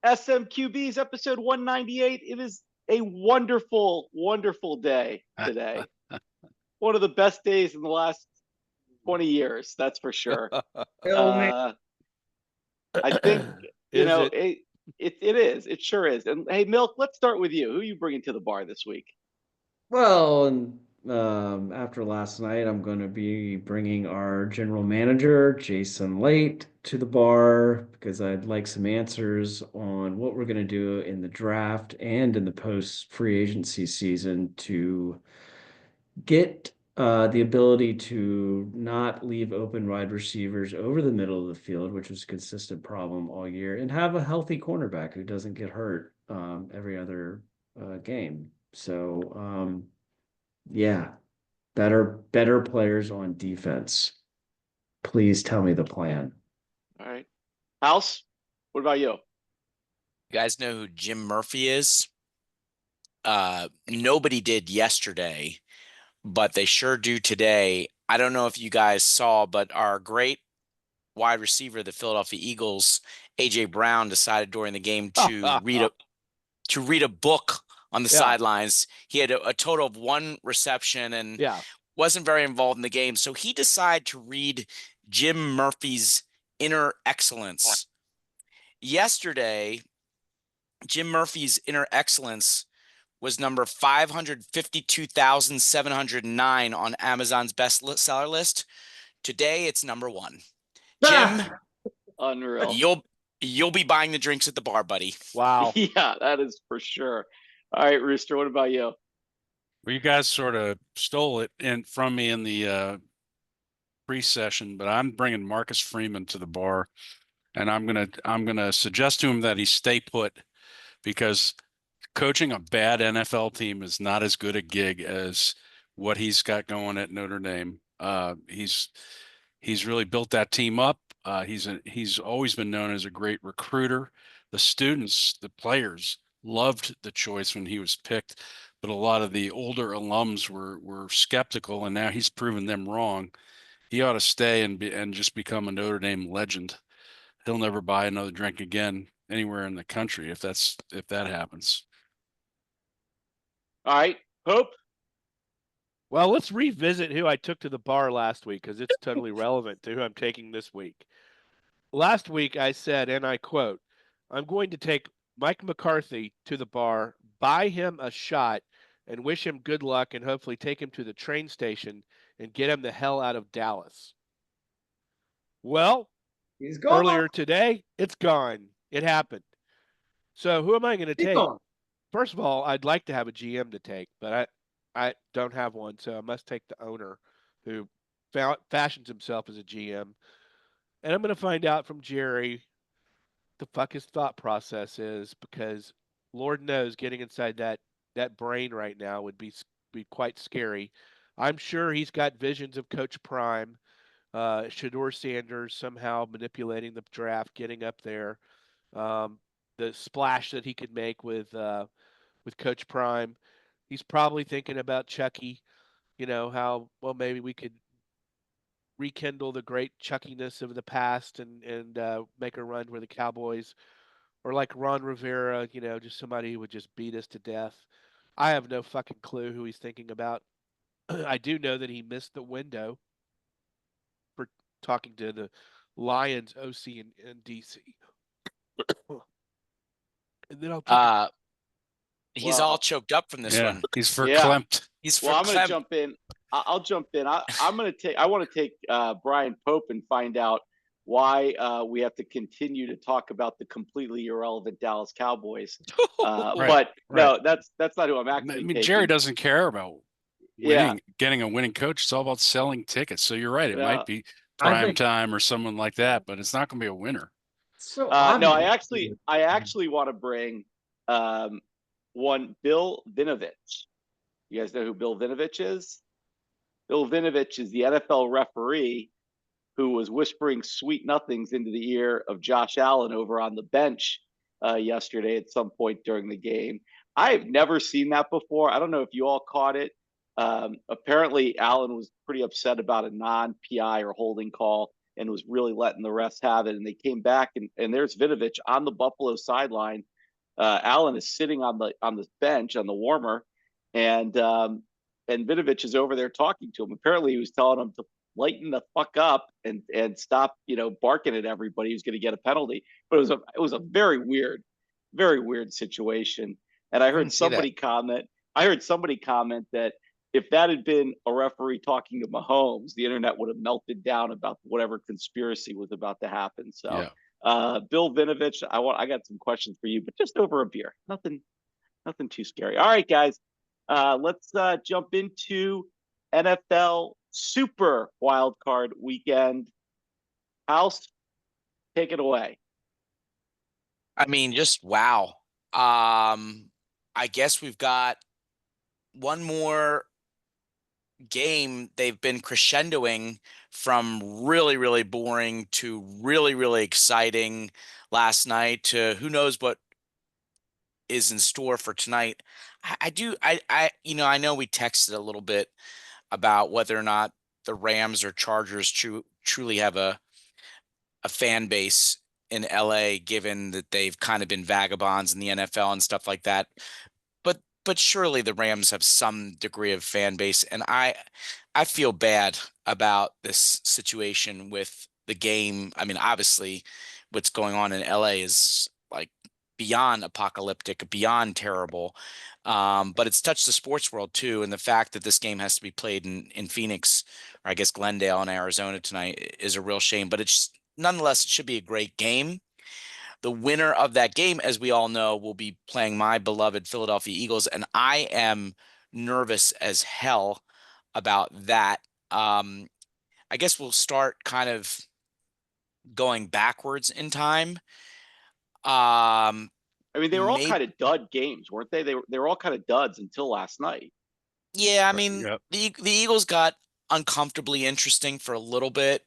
SMQB's episode 198. It is a wonderful, wonderful day today. One of the best days in the last 20 years, that's for sure. I think, Is it? it is. It sure is. And hey, Milk, let's start with you. Who are you bringing to the bar this week? Well, and after last night, I'm going to be bringing our general manager, Jason Late, to the bar because I'd like some answers on what we're going to do in the draft and in the post free agency season to get the ability to not leave open wide receivers over the middle of the field, which was a consistent problem all year, and have a healthy cornerback who doesn't get hurt every other game. So, yeah, better players on defense. Please tell me the plan. All right. House, what about you? You guys know who Jim Murphy is? Nobody did yesterday, but they sure do today. I don't know if you guys saw, but our great wide receiver of the Philadelphia Eagles, AJ Brown, decided during the game to read a book on the sidelines. He had a total of one reception and wasn't very involved in the game. So he decided to read Jim Murphy's Inner Excellence. Yesterday, Jim Murphy's Inner Excellence was number 552,709 on Amazon's bestseller list. Today, it's number 1. Jim, unreal. You'll be buying the drinks at the bar, buddy. Wow. Yeah, that is for sure. All right, Rooster, what about you? Well, you guys sort of stole it from me in the pre-session, but I'm bringing Marcus Freeman to the bar, and I'm gonna suggest to him that he stay put because coaching a bad NFL team is not as good a gig as what he's got going at Notre Dame. He's really built that team up. He's always been known as a great recruiter. The students, the players loved the choice when he was picked, but a lot of the older alums were skeptical, and now he's proven them wrong. He ought to stay and just become a Notre Dame legend. He'll never buy another drink again anywhere in the country if that happens. All right, Hope. Well, let's revisit who I took to the bar last week because it's totally relevant to who I'm taking this week. Last week I said, and I quote, I'm going to take Mike McCarthy to the bar, buy him a shot, and wish him good luck and hopefully take him to the train station and get him the hell out of Dallas. Well, he's gone. Earlier today, it's gone. It happened. So who am I going to take? Gone. First of all, I'd like to have a GM to take, but I don't have one, so I must take the owner who fashions himself as a GM. And I'm going to find out from Jerry the fuck his thought process is because Lord knows getting inside that brain right now would be quite scary. I'm sure he's got visions of Coach Prime, Shedeur Sanders somehow manipulating the draft, getting up there, the splash that he could make with Coach Prime. He's probably thinking about Chucky, how well maybe we could rekindle the great Chuckiness of the past and make a run with the Cowboys, or like Ron Rivera, just somebody who would just beat us to death. I have no fucking clue who he's thinking about. I do know that he missed the window for talking to the Lions OC in DC. And then I'll he's all choked up from this one. He's verklempt. He's verklempt. Well, I'm going to jump in. I'll jump in. I want to take Brian Pope and find out why we have to continue to talk about the completely irrelevant Dallas Cowboys. But no, that's not who I'm actually taking. Jerry doesn't care about winning, getting a winning coach. It's all about selling tickets. So you're right. It might be prime time or someone like that, but it's not going to be a winner. So no, I actually want to bring one Bill Vinovich. You guys know who Bill Vinovich is? Bill Vinovich is the NFL referee who was whispering sweet nothings into the ear of Josh Allen over on the bench yesterday at some point during the game. I have never seen that before. I don't know if you all caught it. Apparently, Allen was pretty upset about a non-PI or holding call and was really letting the refs have it. And they came back, and there's Vinovich on the Buffalo sideline. Allen is sitting on the bench on the warmer, and Vinovich is over there talking to him. Apparently, he was telling him to lighten the fuck up and stop, barking at everybody who's going to get a penalty. But it was a very weird situation. And I heard somebody comment that if that had been a referee talking to Mahomes, the internet would have melted down about whatever conspiracy was about to happen. So, Bill Vinovich, I got some questions for you, but just over a beer, nothing too scary. All right, guys, let's jump into NFL Super Wild Card Weekend. House, take it away. I mean, just wow. I guess we've got one more game. They've been crescendoing from really, really boring to really, really exciting last night to who knows what is in store for tonight. I know we texted a little bit about whether or not the Rams or Chargers truly have a fan base in LA, given that they've kind of been vagabonds in the NFL and stuff like that. But surely the Rams have some degree of fan base, and I feel bad about this situation with the game. I mean, obviously, what's going on in LA is like beyond apocalyptic, beyond terrible. But it's touched the sports world too, and the fact that this game has to be played in Phoenix, or I guess Glendale in Arizona tonight, is a real shame. But it's nonetheless, it should be a great game. The winner of that game, as we all know, will be playing my beloved Philadelphia Eagles, and I am nervous as hell about that. I guess we'll start kind of going backwards in time. I mean, they were all kind of dud games, weren't they? They were all kind of duds until last night. Yeah, I mean, the Eagles got uncomfortably interesting for a little bit.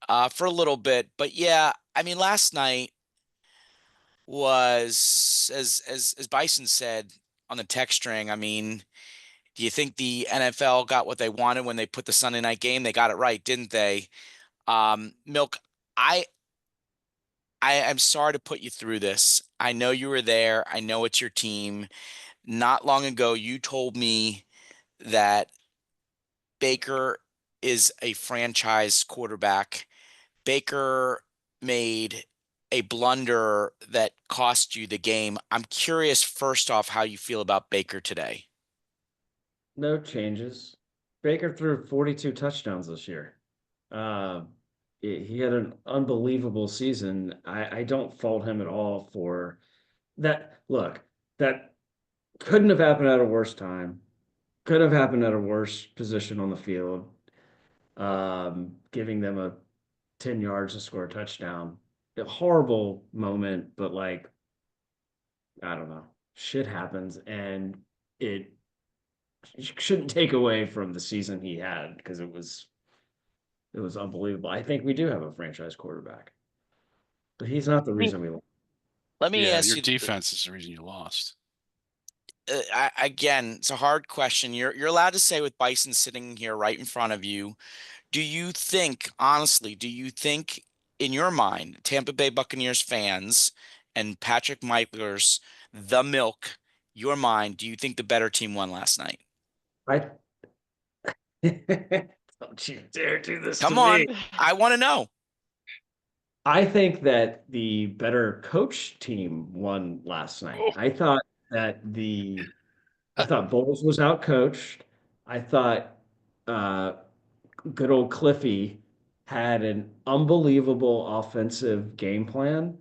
But yeah, I mean, last night was as Bison said on the text string. I mean, do you think the NFL got what they wanted when they put the Sunday night game? They got it right, didn't they? Milk, I'm sorry to put you through this. I know you were there. I know it's your team. Not long ago, you told me that Baker is a franchise quarterback. Baker made a blunder that cost you the game. I'm curious, first off, how you feel about Baker today. No changes. Baker threw 42 touchdowns this year. He had an unbelievable season. I don't fault him at all for that. Look, that couldn't have happened at a worse time. Could have happened at a worse position on the field. Giving them a 10 yards to score a touchdown. A horrible moment, but like, I don't know. Shit happens, and it shouldn't take away from the season he had because it was unbelievable. I think we do have a franchise quarterback, but he's not the reason we lost. Let me ask your you. Defense is the reason you lost. Again, it's a hard question. You're allowed to say with Bison sitting here right in front of you. Do you think, honestly, in your mind, Tampa Bay Buccaneers fans and Patrick Michael's the Milk, your mind, do you think the better team won last night? I don't you dare do this Come to on. me. I want to know. I think that the better coach team won last night. I thought Bowles was outcoached. I thought good old Cliffy had an unbelievable offensive game plan.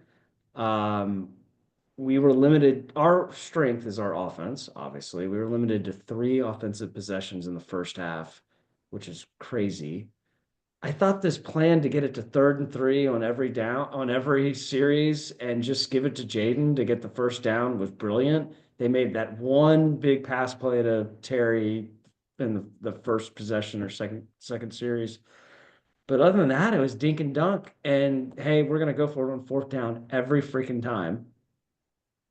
We were limited. Our strength is our offense, obviously. We were limited to 3 offensive possessions in the first half, which is crazy. I thought this plan to get it to 3rd and 3 on every series and just give it to Jaden to get the first down was brilliant. They made that one big pass play to Terry in the first possession or second series. But other than that, it was dink and dunk. And hey, we're gonna go for it on 4th down every freaking time.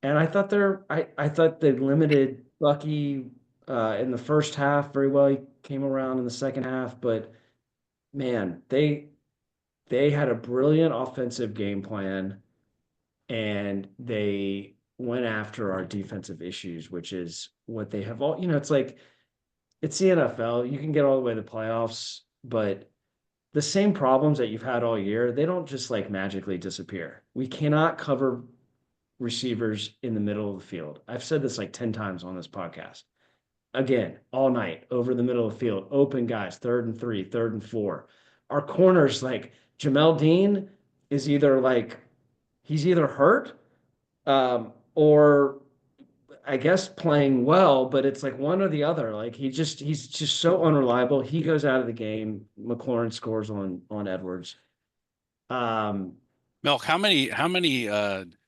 And I thought I thought they limited Bucky in the first half very well. He came around in the second half, but man, they had a brilliant offensive game plan and they went after our defensive issues, which is what they have all, it's like, it's the NFL. You can get all the way to the playoffs, but the same problems that you've had all year, they don't just like magically disappear. We cannot cover receivers in the middle of the field. I've said this like 10 times on this podcast. Again, all night over the middle of the field, open guys, 3rd and 3, 3rd and 4. Our corners, like Jamel Dean, is either like he's either hurt or I guess playing well, but it's like one or the other. Like he's just so unreliable. He goes out of the game. McLaurin scores on Edwards. Milk, how many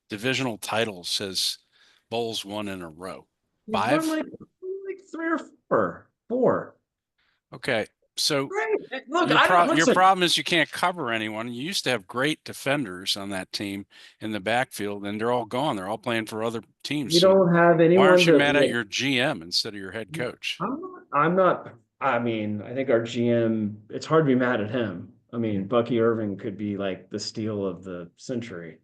divisional titles has Bowles won in a row? He's 5? won like 3 or 4. 4. Okay. So Right. Look, your problem is you can't cover anyone. You used to have great defenders on that team in the backfield, and they're all gone. They're all playing for other teams. you So don't have anyone. why aren't you to, mad at like, your GM instead of your head coach? I'm not. I mean, I think our GM. It's hard to be mad at him. I mean, Bucky Irving could be like the steal of the century.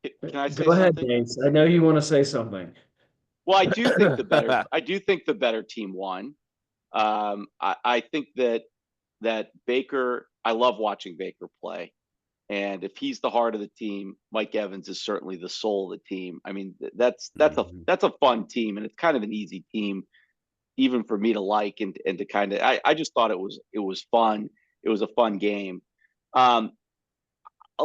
Can I say Go ahead, something? James. I know you want to say something. Well, I do think the better team won. I think that Baker, I love watching Baker play. And if he's the heart of the team, Mike Evans is certainly the soul of the team. I mean, that's a fun team, and it's kind of an easy team, even for me to like and to kind of. I just thought it was fun. It was a fun game. Um, I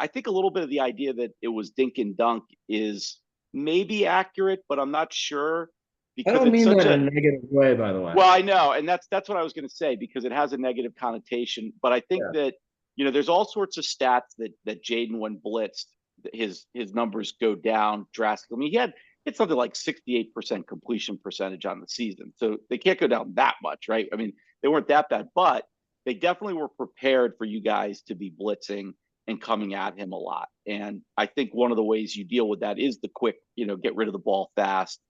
think a little bit of the idea that it was dink and dunk is maybe accurate, but I'm not sure I because don't it's mean such that a. in a negative way, by the way. Well, I know, and that's what I was going to say because it has a negative connotation. But I think that there's all sorts of stats that Jaden, when blitzed, his numbers go down drastically. I mean, he had something like 68% completion percentage on the season, so they can't go down that much, right? I mean, they weren't that bad, but they definitely were prepared for you guys to be blitzing and coming at him a lot. And I think one of the ways you deal with that is the quick, get rid of the ball fast.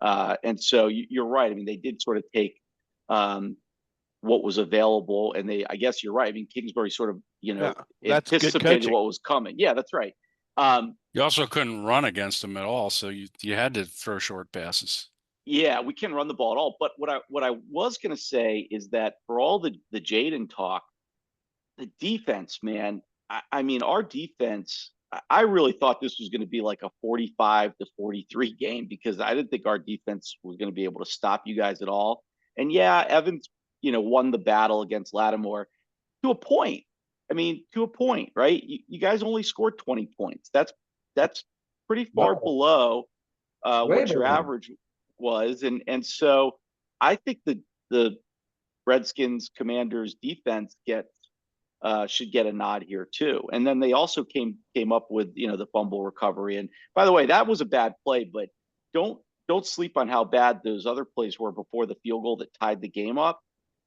And so you're right. I mean, they did sort of take what was available, and I guess you're right. I mean, Kingsbury sort of, that's good anticipated coaching. what was coming. Yeah, that's right. You also couldn't run against them at all, so you had to throw short passes. Yeah, we can't run the ball at all. But what I was going to say is that for all the Jaden talk, the defense, man. I mean, our defense. I really thought this was going to be like a 45-43 game because I didn't think our defense was going to be able to stop you guys at all. And yeah, Evans, won the battle against Lattimore to a point. I mean, to a point, right? You guys only scored 20 points. That's pretty far below what your average was, and so I think the Redskins Commanders defense should get a nod here too. And then they also came up with the fumble recovery. And by the way, that was a bad play, but don't sleep on how bad those other plays were before the field goal that tied the game up,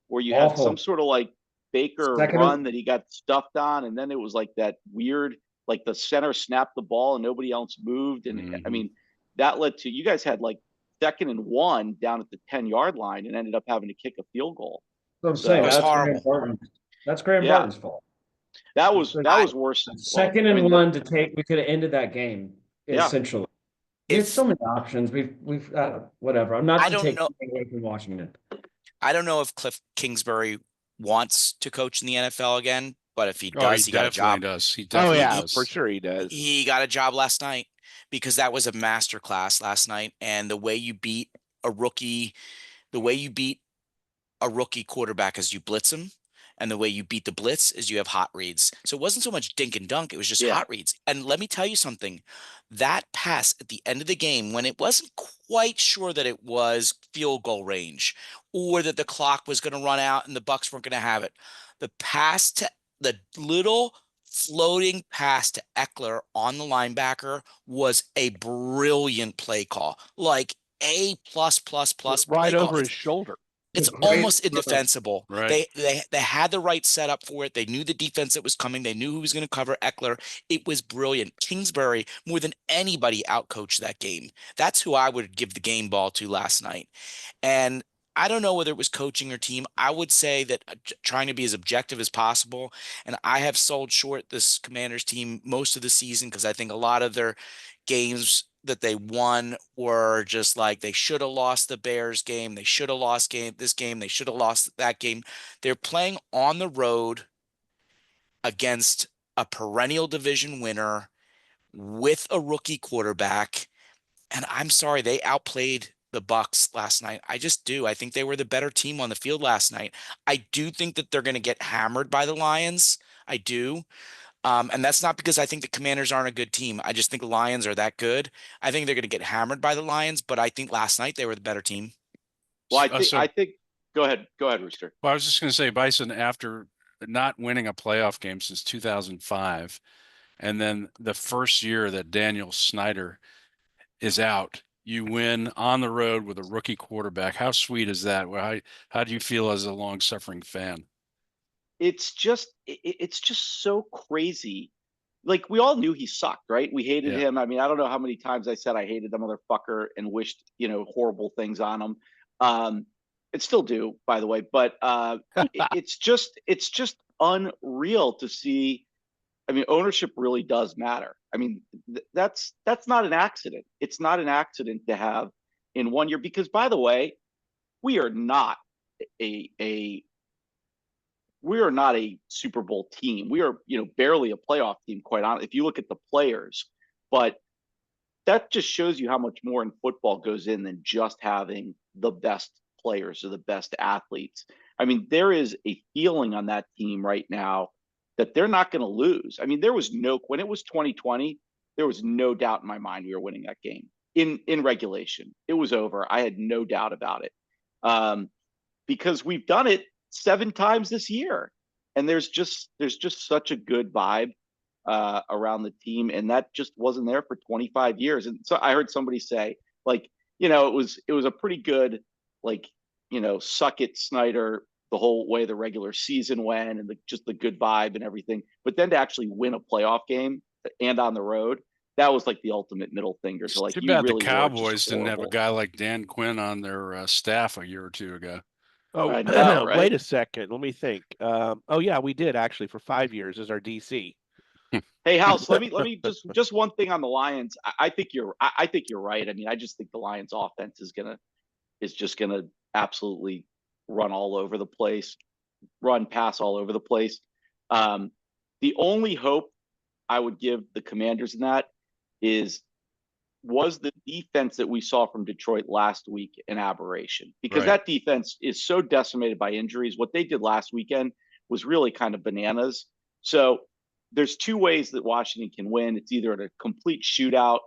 where you had some sort of like Baker run that he got stuffed on, and then it was like that weird, like the center snapped the ball and nobody else moved. And I mean, that led to you guys had like 2nd and 1 down at the 10-yard line and ended up having to kick a field goal. So I'm saying that's horrible. That's Graham Barton's fault. That was worse. 2nd and 1 to take. We could have ended that game essentially. We had so many options. We've whatever. I'm not to take anything away from Washington. I don't know if Cliff Kingsbury wants to coach in the NFL again, but if he does, he got a job. He definitely does. For sure he does. He got a job last night because that was a masterclass last night. And the way you beat a rookie quarterback is you blitz him. And the way you beat the blitz is you have hot reads. So it wasn't so much dink and dunk. It was just hot reads. And let me tell you something. That pass at the end of the game, when it wasn't quite sure that it was field goal range or that the clock was going to run out and the Bucs weren't going to have it, the little floating pass to Eckler on the linebacker was a brilliant play call. Like A+++. Right over his shoulder. It's almost indefensible. Right. They had the right setup for it. They knew the defense that was coming. They knew who was going to cover Eckler. It was brilliant. Kingsbury, more than anybody, outcoached that game. That's who I would give the game ball to last night. And I don't know whether it was coaching or team. I would say that trying to be as objective as possible. And I have sold short this Commanders team most of the season because I think a lot of their games that they won were just like they should have lost the Bears game. They should have lost this game. They should have lost that game. They're playing on the road against a perennial division winner with a rookie quarterback. And I'm sorry, they outplayed the Bucks last night. I just do. I think they were the better team on the field last night. I do think that they're going to get hammered by the Lions. I do. And that's not because I think the Commanders aren't a good team. I just think the Lions are that good. I think they're going to get hammered by the Lions, but I think last night they were the better team. Well, So I think. Go ahead, Rooster. well, I was just going to say, Bison, after not winning a playoff game since 2005, and then the first year that Daniel Snyder is out, you win on the road with a rookie quarterback. How sweet is that? How do you feel as a long-suffering fan? It's just so crazy. Like, we all knew he sucked, right? We hated Yeah. him. I mean, I don't know how many times I said I hated the motherfucker and wished, horrible things on him. And still do, by the way. But it's just unreal to see. I mean, ownership really does matter. I mean, that's not an accident. It's not an accident to have in 1 year, because, by the way, we are not a we are not a Super Bowl team. We are, barely a playoff team, quite honestly, if you look at the players. But that just shows you how much more in football goes in than just having the best players or the best athletes. I mean, there is a feeling on that team right now that they're not going to lose. I mean, when it was 2020, there was no doubt in my mind we were winning that game in regulation. It was over. I had no doubt about it. Because we've done it 7 times this year, and there's just such a good vibe around the team, and that just wasn't there for 25 years. And so I heard somebody say, like, it was a pretty good, like, suck it Snyder the whole way the regular season went, and just the good vibe and everything. But then to actually win a playoff game and on the road, that was like the ultimate middle finger to, like, Too you bad the really were Cowboys just didn't have a horrible. guy like Dan Quinn on their staff a year or two ago. Oh, I know, right? wait a second. Let me think. Oh yeah, we did actually for 5 years as our DC. Hey, House, let me just one thing on the Lions. I think you're right. I mean, I just think the Lions offense is just gonna absolutely run all over the place, pass all over the place. The only hope I would give the Commanders in that was the defense that we saw from Detroit last week an aberration, because Right. that defense is so decimated by injuries. What they did last weekend was really kind of bananas. So there's 2 ways that Washington can win. It's either a complete shootout,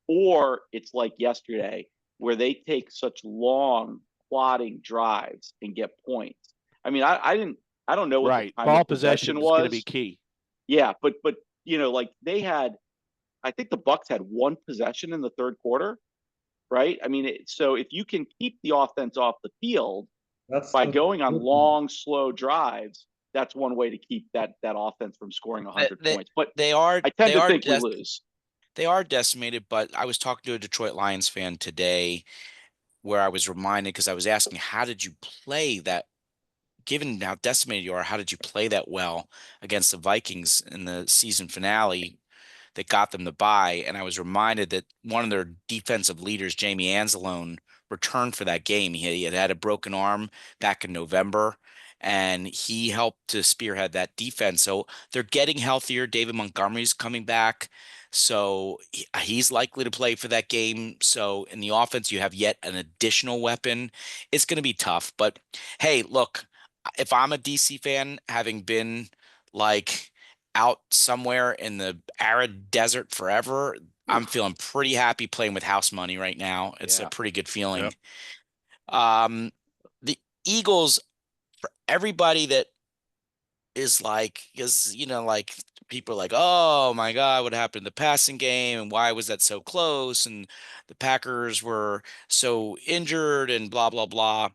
or it's like yesterday, where they take such long plodding drives and get points. I mean, I don't know what Right. the time Ball of possession possession is going to be was. key. Yeah, but like, I think the Bucks had 1 possession in the third quarter, right? I mean, so if you can keep the offense off the field by going on long, slow drives, that's one way to keep that offense from scoring 100 points. But They are I tend they to are think we lose. they are decimated, but I was talking to a Detroit Lions fan today where I was reminded, because I was asking, how did you play that? Given how decimated you are, how did you play that well against the Vikings in the season finale that got them the bye? And I was reminded that one of their defensive leaders, Jamie Anzalone, returned for that game. He had a broken arm back in November, and he helped to spearhead that defense. So they're getting healthier. David Montgomery's coming back, so he's likely to play for that game. So in the offense, you have yet an additional weapon. It's going to be tough, but hey, look, if I'm a DC fan, having been like out somewhere in the arid desert forever, I'm feeling pretty happy playing with house money right now. It's a Yeah. pretty good feeling. Yep. The Eagles, for everybody that is like, like people are like, oh my God, what happened in the passing game? And why was that so close? And the Packers were so injured and blah, blah, blah.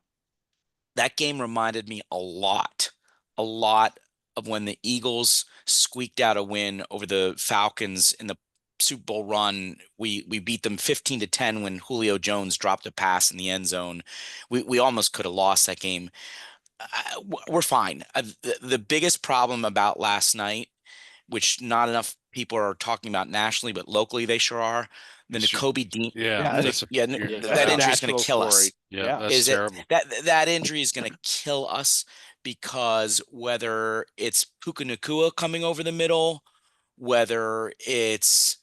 That game reminded me a lot of when the Eagles squeaked out a win over the Falcons in the Super Bowl run, we beat them 15-10 when Julio Jones dropped a pass in the end zone. We almost could have lost that game. We're fine. The biggest problem about last night, which not enough people are talking about nationally, but locally they sure are, the N'Kobe Dean. Yeah, that's That a injury is going national to kill story. us. yeah, that's Is it terrible. that injury is going to kill us because whether it's Puka Nacua coming over the middle, whether it's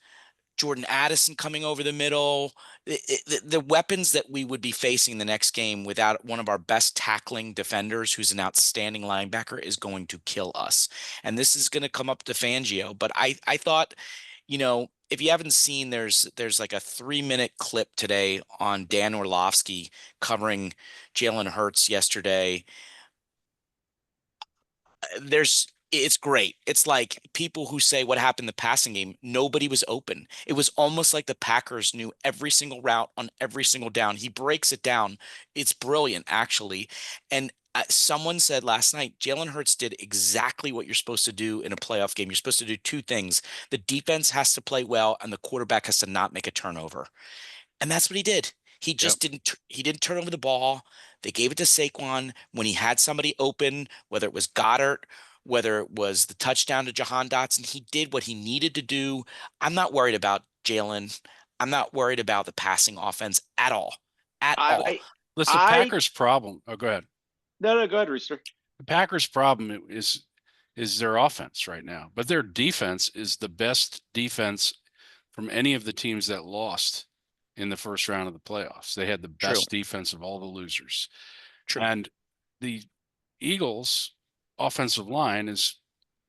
Jordan Addison coming over the middle, the weapons that we would be facing the next game without one of our best tackling defenders, who's an outstanding linebacker, is going to kill us. And this is going to come up to Fangio. But I thought, if you haven't seen, there's like a 3-minute clip today on Dan Orlovsky covering Jalen Hurts yesterday. It's great. It's like people who say what happened in the passing game. Nobody was open. It was almost like the Packers knew every single route on every single down. He breaks it down. It's brilliant, actually. And someone said last night, Jalen Hurts did exactly what you're supposed to do in a playoff game. You're supposed to do two things. The defense has to play well, and the quarterback has to not make a turnover. And that's what he did. He just didn't turn over the ball. They gave it to Saquon when he had somebody open, whether it was Goddard, whether it was the touchdown to Jahan Dotson. He did what he needed to do. I'm not worried about Jalen. I'm not worried about the passing offense at all. At all. Listen, Packers' problem. Oh, go ahead. No, go ahead, Rooster. The Packers' problem is their offense right now, but their defense is the best defense from any of the teams that lost in the first round of the playoffs. They had the best defense of all the losers. True. And the Eagles' offensive line is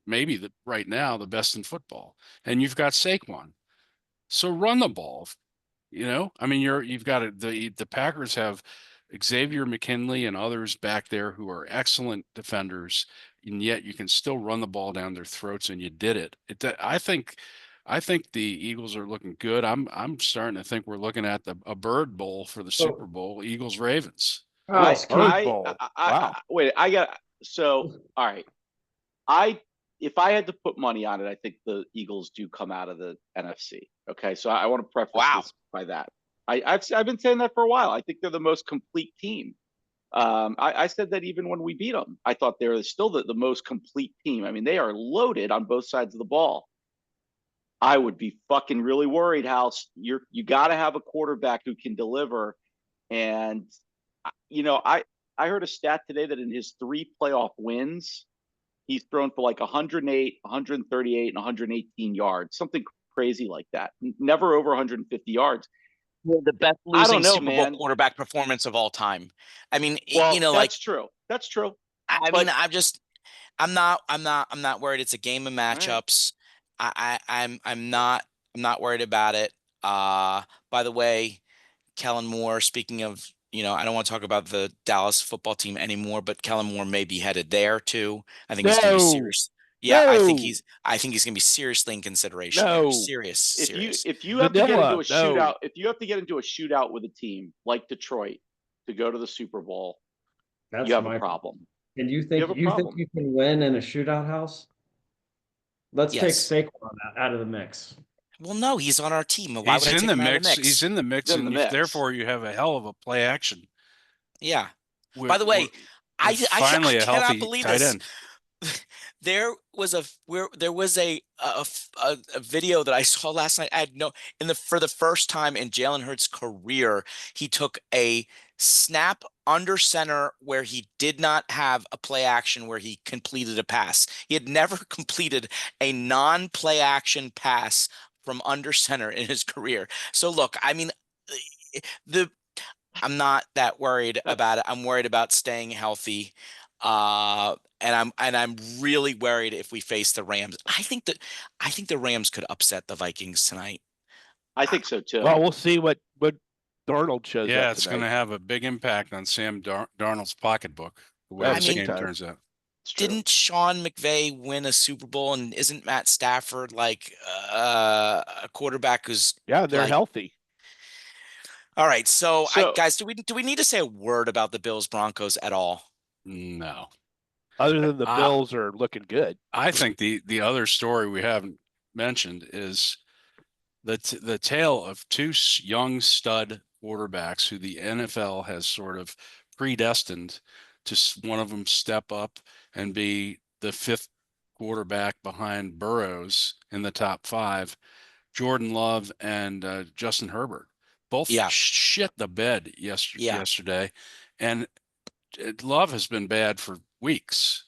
maybe right now the best in football. And you've got Saquon. So run the ball. I mean, you've got the Packers have Xavier McKinley and others back there who are excellent defenders, and yet you can still run the ball down their throats, and you did it. I think the Eagles are looking good. I'm starting to think we're looking at a bird bowl for the Super Bowl, Eagles Ravens. House, Wow. Wait, all right. If I had to put money on it, I think the Eagles do come out of the NFC. Okay, so I want to preface this by that. I've been saying that for a while. I think they're the most complete team. I said that even when we beat them, I thought they were still the most complete team. I mean, they are loaded on both sides of the ball. I would be fucking really worried, House. You got to have a quarterback who can deliver. And I heard a stat today that in his 3 playoff wins, he's thrown for like 108, 138, and 118 yards, something crazy like that. Never over 150 yards. The best losing Super Bowl quarterback performance of all time. I mean, that's true. That's true. I'm not worried. It's a game of matchups. Right. I'm not worried about it. By the way, Kellen Moore, speaking of, I don't want to talk about the Dallas football team anymore, but Kellen Moore may be headed there too. I think he's going to be serious. Yeah, I think he's going to be seriously in consideration. No. Serious. If you have to get into a shootout, if you have to get into a shootout with a team like Detroit to go to the Super Bowl, you have a problem. And you think you can win in a shootout, House? Let's take Saquon out of the mix. Well, no, he's on our team. Why would I take him out of the mix? He's in the mix, and therefore you have a hell of a play action. Yeah. By the way, I cannot believe this. There was a video that I saw last night. For the first time in Jalen Hurts' career, he took a snap under center where he did not have a play action where he completed a pass. He had never completed a non-play action pass from under center in his career. So look, I mean, I'm not that worried about it. I'm worried about staying healthy. And I'm really worried if we face the Rams. I think the Rams could upset the Vikings tonight. I think so too. Well, we'll see what Darnold shows up. Yeah, it's going to have a big impact on Sam Darnold's pocketbook, the way this game turns out. Didn't Sean McVay win a Super Bowl, and isn't Matt Stafford like a quarterback who's they're healthy? All right, so guys, do we need to say a word about the Bills Broncos at all? No. Other than the Bills are looking good. I think the other story we haven't mentioned is the tale of two young stud quarterbacks who the NFL has sort of predestined to one of them step up and be the fifth quarterback behind Burrows in the top five, Jordan Love and Justin Herbert. Both Yeah. shit the bed yesterday. And Love has been bad for weeks.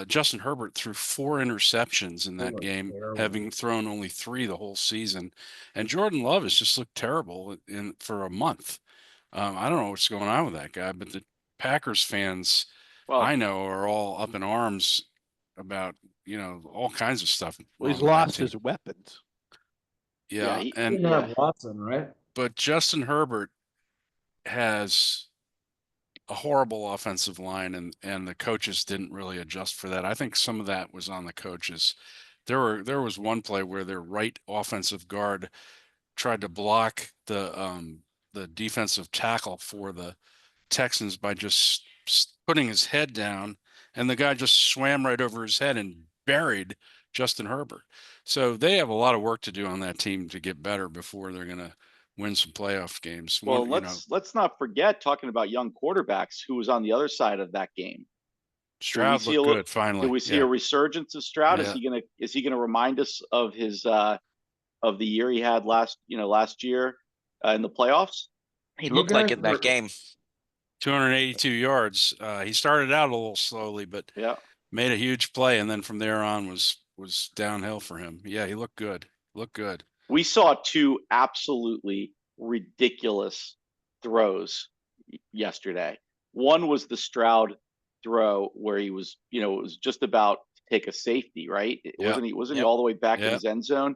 Justin Herbert threw 4 interceptions in that game, having thrown only 3 the whole season. And Jordan Love has just looked terrible for a month. I don't know what's going on with that guy, but the Packers fans I know are all up in arms about, all kinds of stuff. Well, he's lost his weapons. Yeah. He and didn't have Watson, right? But Justin Herbert has a horrible offensive line, and the coaches didn't really adjust for that. I think some of that was on the coaches. There was one play where their right offensive guard tried to block the defensive tackle for the Texans by just putting his head down, and the guy just swam right over his head and buried Justin Herbert. So they have a lot of work to do on that team to get better before they're going to win some playoff games. Well, let's not forget, talking about young quarterbacks, who was on the other side of that game. Stroud looked good finally. Did we see a resurgence of Stroud? Yeah. Is he gonna remind us of his of the year he had last year in the playoffs? He looked like in that game. 282 yards. He started out a little slowly, but made a huge play, and then from there on was downhill for him. Yeah, he looked good. We saw 2 absolutely ridiculous throws yesterday. One was the Stroud throw where he was, it was just about to take a safety, right? Wasn't he all the way back in his end zone?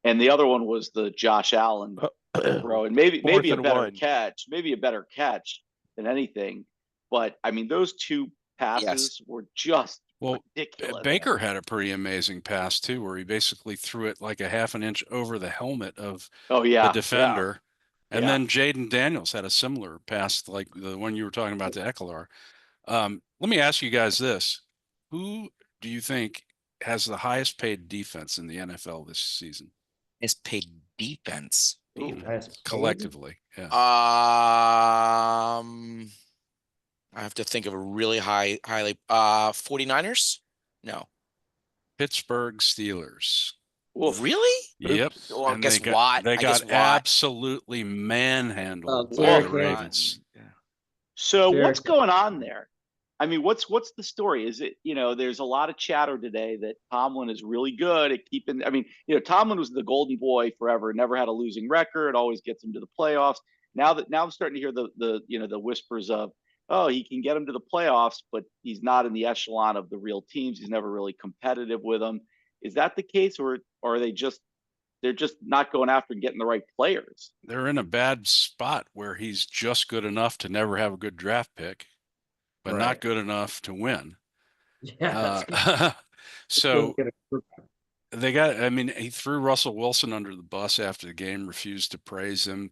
And the other one was the Josh Allen throw, and maybe a better catch than anything. But I mean, those 2 passes were just ridiculous. Baker had a pretty amazing pass too, where he basically threw it like a half an inch over the helmet of the defender. And then Jaden Daniels had a similar pass, like the one you were talking about to Ekeler. Let me ask you guys this. Who do you think has the highest paid defense in the NFL this season? Is paid defense. Collectively. Yeah. I have to think of a really highly 49ers? No. Pittsburgh Steelers. Well, really? Yep. Well, I guess Watt. They got absolutely manhandled by the Ravens. So what's going on there? I mean, what's the story? Is it, there's a lot of chatter today that Tomlin is really good at keeping. I mean, Tomlin was the golden boy forever, never had a losing record, always gets him to the playoffs. Now I'm starting to hear the whispers of, oh, he can get him to the playoffs, but he's not in the echelon of the real teams. He's never really competitive with them. Is that the case, or are they're just not going after getting the right players? They're in a bad spot where he's just good enough to never have a good draft pick, but not good enough to win. Yeah. So he threw Russell Wilson under the bus after the game, refused to praise him.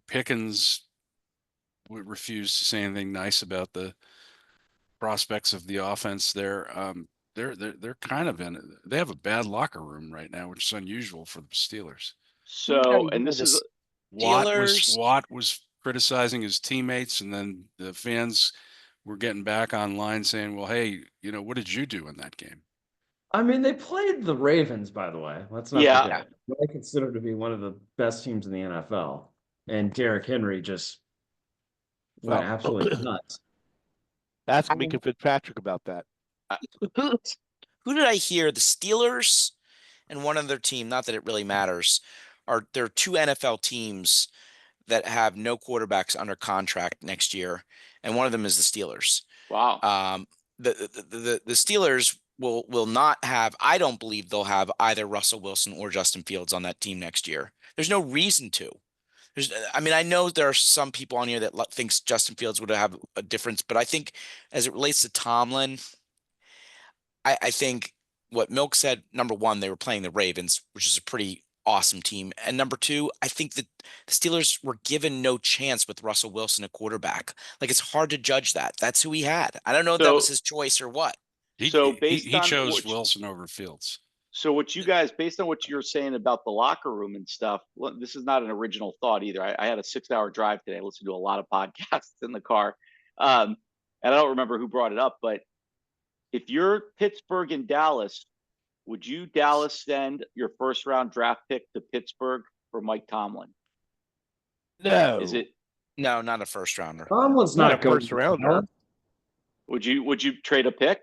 Pickens refused to say anything nice about the prospects of the offense there. They're kind of in it. They have a bad locker room right now, which is unusual for the Steelers. So, and this is Watt was criticizing his teammates, and then the fans were getting back online saying, well, hey, what did you do in that game? I mean, they played the Ravens, by the way. Let's not forget. What I consider to be one of the best teams in the NFL. And Derrick Henry just went absolutely nuts. Ask Minka Fitzpatrick about that. Who did I hear? The Steelers and one other team, not that it really matters, there are 2 NFL teams that have no quarterbacks under contract next year, and one of them is the Steelers. Wow. The Steelers will not have, I don't believe they'll have either Russell Wilson or Justin Fields on that team next year. There's no reason to. I know there are some people on here that thinks Justin Fields would have a difference, but I think as it relates to Tomlin, I think what Milk said, number one, they were playing the Ravens, which is a pretty awesome team. And number 2, I think that the Steelers were given no chance with Russell Wilson at quarterback. Like, it's hard to judge that. That's who he had. I don't know if that was his choice or what. He chose Wilson over Fields. So what you guys, based on what you're saying about the locker room and stuff, this is not an original thought either. I had a 6-hour drive today. I listened to a lot of podcasts in the car. And I don't remember who brought it up, but if you're Pittsburgh and Dallas, would you Dallas send your first round draft pick to Pittsburgh for Mike Tomlin? No. Is it? No, not a first rounder. Tomlin's Not not a going first to rounder. Dallas. Would you trade a pick?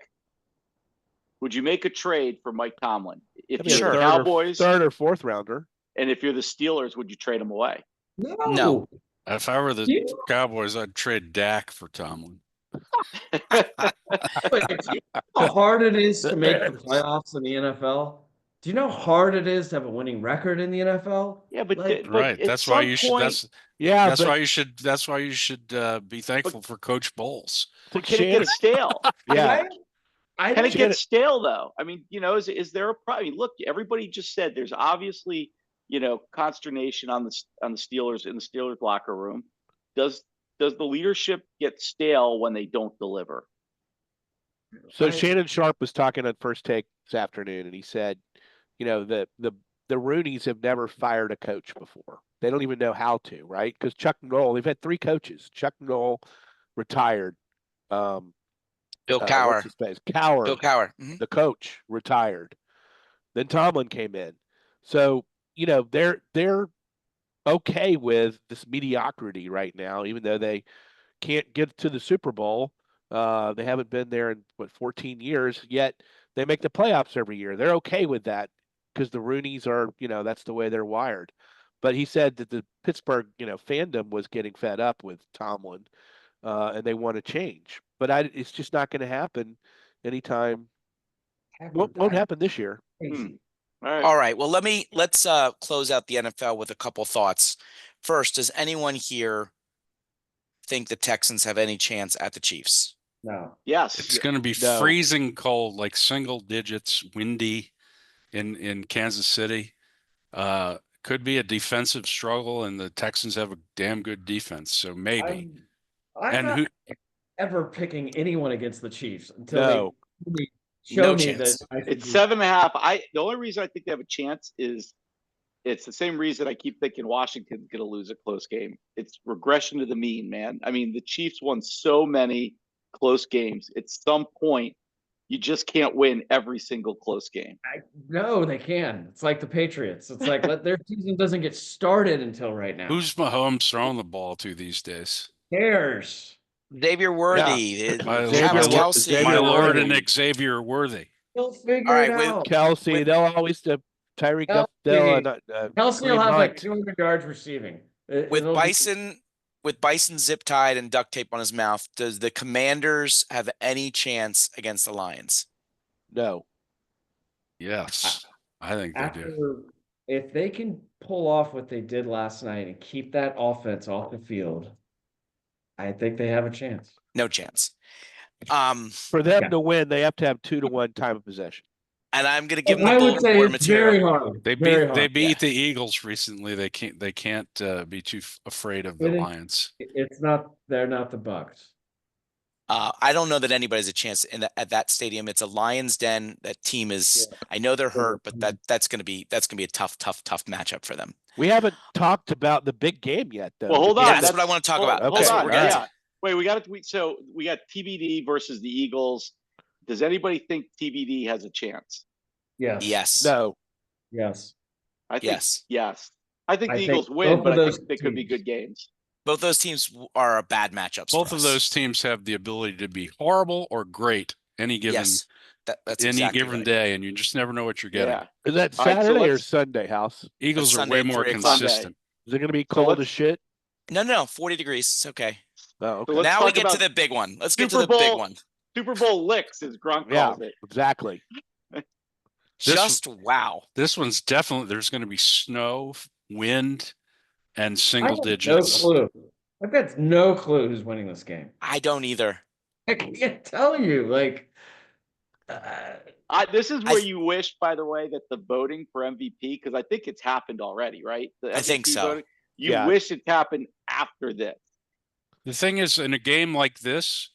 Would you make a trade for Mike Tomlin? If That'd be you're a the Cowboys, third or fourth rounder. and if you're the Steelers, would you trade him away? No. If I were the You- Cowboys, I'd trade Dak for Tomlin. Wait, do you know how hard it is to make the playoffs in the NFL? Do you know how hard it is to have a winning record in the NFL? Yeah, but, Like- but Right. at That's why some you should. point- Yeah, That's but why you should. That's why you should be thankful for Coach Bowles. but can it Shannon, get stale? yeah, I Can it don't- get stale though? I mean, is there a problem? I mean, look, everybody just said there's obviously, consternation on the Steelers in the Steelers locker room. Does the leadership get stale when they don't deliver? So Shannon Sharp was talking on First Take this afternoon, and he said, the Rooneys have never fired a coach before. They don't even know how to, right? Because Chuck Noll, they've had 3 coaches. Chuck Noll retired. Bill Cowher. What's his face? Cowher, Bill Cowher. Mhm. the coach, retired. Then Tomlin came in. So, they're okay with this mediocrity right now, even though they can't get to the Super Bowl. They haven't been there in 14 years, yet they make the playoffs every year. They're okay with that because the Rooneys are, that's the way they're wired. But he said that the Pittsburgh, fandom was getting fed up with Tomlin, and they want to change. But it's just not going to happen anytime. Won't happen this year. All right. All right. Well, let's close out the NFL with a couple thoughts. First, does anyone here think the Texans have any chance at the Chiefs? No. Yes. It's going to be No. freezing cold, like single digits, windy in Kansas City. Could be a defensive struggle, and the Texans have a damn good defense, so maybe. I'm not who? ever picking anyone against the Chiefs until No. they show No me chance. that I should It's be- 7.5. The only reason I think they have a chance is it's the same reason I keep thinking Washington's going to lose a close game. It's regression to the mean, man. I mean, the Chiefs won so many close games. At some point, you just can't win every single close game. No, they can. It's like the Patriots. It's like their season doesn't get started until right now. Who's Mahomes throwing the ball to these days? cares? Xavier Worthy, My, Travis Xavier- Kelce. Xavier my Lord Worthy. and Xavier Worthy. He'll figure All right, it with- out. Kelsey, they'll always Tyreek Kelce. Kelsey will Kareem have like Hunt. 200 yards receiving. with It'll be- Bison zip tied and duct tape on his mouth. Does the Commanders have any chance against the Lions? No. Yes, I think they do. after, if they can pull off what they did last night and keep that offense off the field, I think they have a chance. No chance. For them Yeah. to win, they have to have 2-1 time of possession. And I'm going to give them I the would bulletin say board it's very material. hard. They very beat they hard. beat the Eagles recently. They can't be too afraid of the It is- Lions. It's not. They're not the Bucks. I don't know that anybody has a chance at that stadium. It's a Lions Den. That team is. I know they're hurt, but that's going to be a tough matchup for them. We haven't talked about the big game yet, though. Well, hold The on. game That's what I want to talk about. okay, That's what all we're right. getting to. Wait, we got to. So we got TBD versus the Eagles. Does anybody think TBD has a chance? Yes. Yes. No. Yes. I think Yes. yes. I think I the think Eagles win, both but of I those think they could be teams- good games. Both those teams are bad matchups. Both for of us. those teams have the ability to be horrible or great any given Yes. That's any exactly given right. day, and you just never know what you're getting. Yeah. Is that All right, so Saturday or let's- Sunday, House? Eagles are Sunday way at more 3:00. consistent. Is it going to be So cold let's- as shit? No, 40 degrees. It's okay. Oh, okay. So let's Now we talk get to about the big one. Let's get to Super the big Bowl. one. Super Bowl licks, as Gronk Yeah, calls it. exactly. This- Just wow. This one's definitely there's going to be snow, wind, and I single have digits. No clue. I've got no clue who's winning this game. I don't either. I can't tell you. Like, This is I where th- you wish, by the way, that the voting for MVP, because I think it's happened already, right? The I think MVP so. voting, you Yeah. wish it happened after this. The thing is, in a game like this,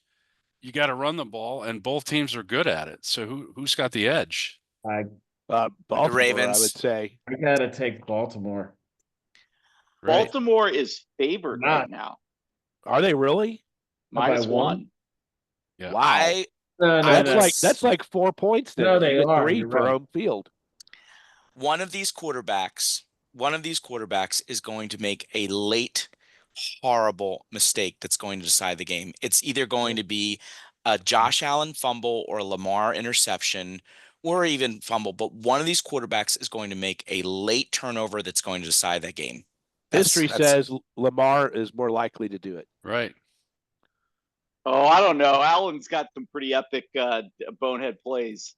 you got to run the ball, and both teams are good at it. So who's got the edge? I Baltimore, I Ravens. would say. I gotta take Baltimore. Right. Baltimore is favored Not- right now. Are they really? By -1. one? Yeah. Wow. No, That's like 4 points then. No, You they get are. 3 You're for right. home field. One of these quarterbacks is going to make a late horrible mistake that's going to decide the game. It's either going to be a Josh Allen fumble or a Lamar interception or even fumble, but one of these quarterbacks is going to make a late turnover that's going to decide that game. History says Lamar is more likely to do it. Right. Oh, I don't know. Allen's got some pretty epic bonehead plays.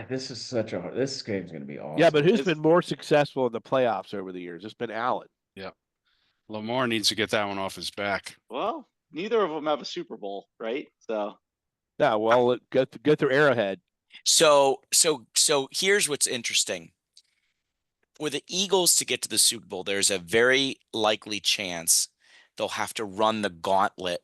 This game's gonna be awesome. Yeah, but who's It's- been more successful in the playoffs over the years? It's been Allen. Lamar needs to get that one off his back. Well, neither of them have a Super Bowl, right? So Yeah, well, go through Arrowhead. So here's what's interesting. For the Eagles to get to the Super Bowl, there's a very likely chance they'll have to run the gauntlet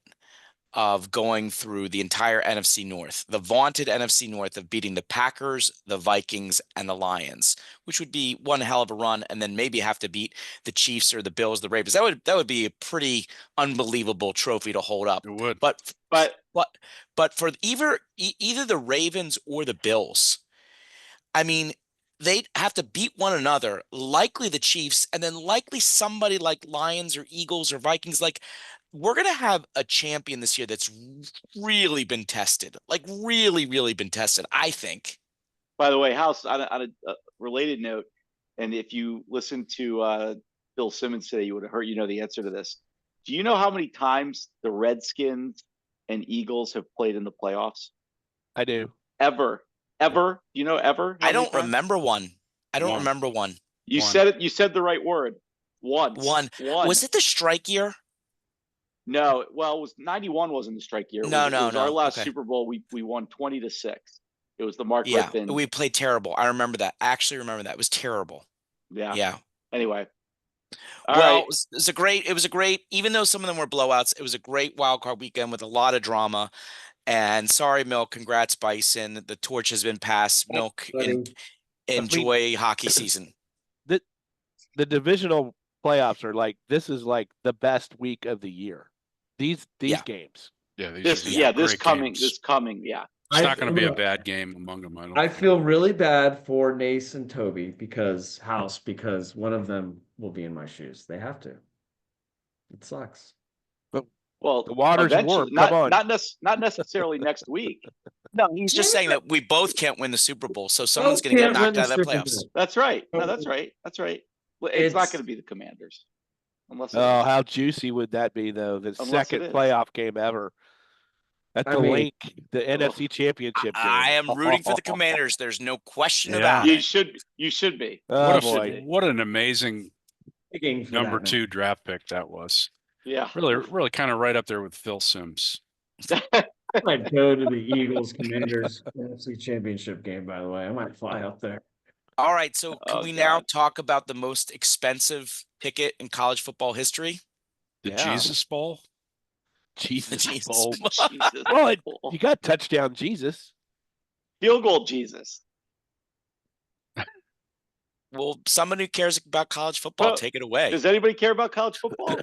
of going through the entire NFC North, the vaunted NFC North of beating the Packers, the Vikings, and the Lions, which would be one hell of a run, and then maybe have to beat the Chiefs or the Bills, the Ravens. That would be a pretty unbelievable trophy to hold up. It would. But for either the Ravens or the Bills, I mean, they'd have to beat one another, likely the Chiefs, and then likely somebody like Lions or Eagles or Vikings. Like, we're going to have a champion this year that's really been tested, like really, really been tested, I think. by the way, House, on a related note, and if you listen to Bill Simmons today, you would have heard, the answer to this. Do you know how many times the Redskins and Eagles have played in the playoffs? I do. Ever? Do you know ever? I don't remember one. One. You One. said it. You said the right word. Once. One. Was it the strike year? No. Well, it was 91 wasn't the strike year. It was our last Okay. Super Bowl. We won 20-6. It was the Mark Yeah, Rypien. we played terrible. I remember that. I actually remember that. It was terrible. Yeah. Anyway. All Well, right. it was a great, even though some of them were blowouts, it was a great wild card weekend with a lot of drama. And sorry, Milk. Congrats, Bison. The torch has been passed. Milk, enjoy hockey season. The divisional playoffs are like, this is like the best week of the year. These games. Yeah. This coming. Yeah. It's not going to be a bad game among them. I feel really bad for Nace and Toby because one of them will be in my shoes. They have to. It sucks. Well, The water's warm. Come on. Not necessarily next week. No, he's just saying that we both can't win the Super Bowl, so someone's going to get knocked out of the playoffs. That's right. No, that's right. Well, it's not going to be the Commanders, unless. Oh, how juicy would that be, though? The second playoff game ever. At the link, the NFC Championship game. I am rooting for the Commanders. There's no question about it. You should be. Oh, boy. What an amazing number 2 draft pick that was. Yeah. Really kind of right up there with Phil Simms. I might go to the Eagles Commanders NFC Championship game, by the way. I might fly up there. All right, so can we now talk about the most expensive ticket in college football history? The Jesus Bowl? Jesus Jesus Bowl. Jesus. Well, you got touchdown Jesus. Field goal Jesus. Well, someone who cares about college football, take it away. Does anybody care about college football?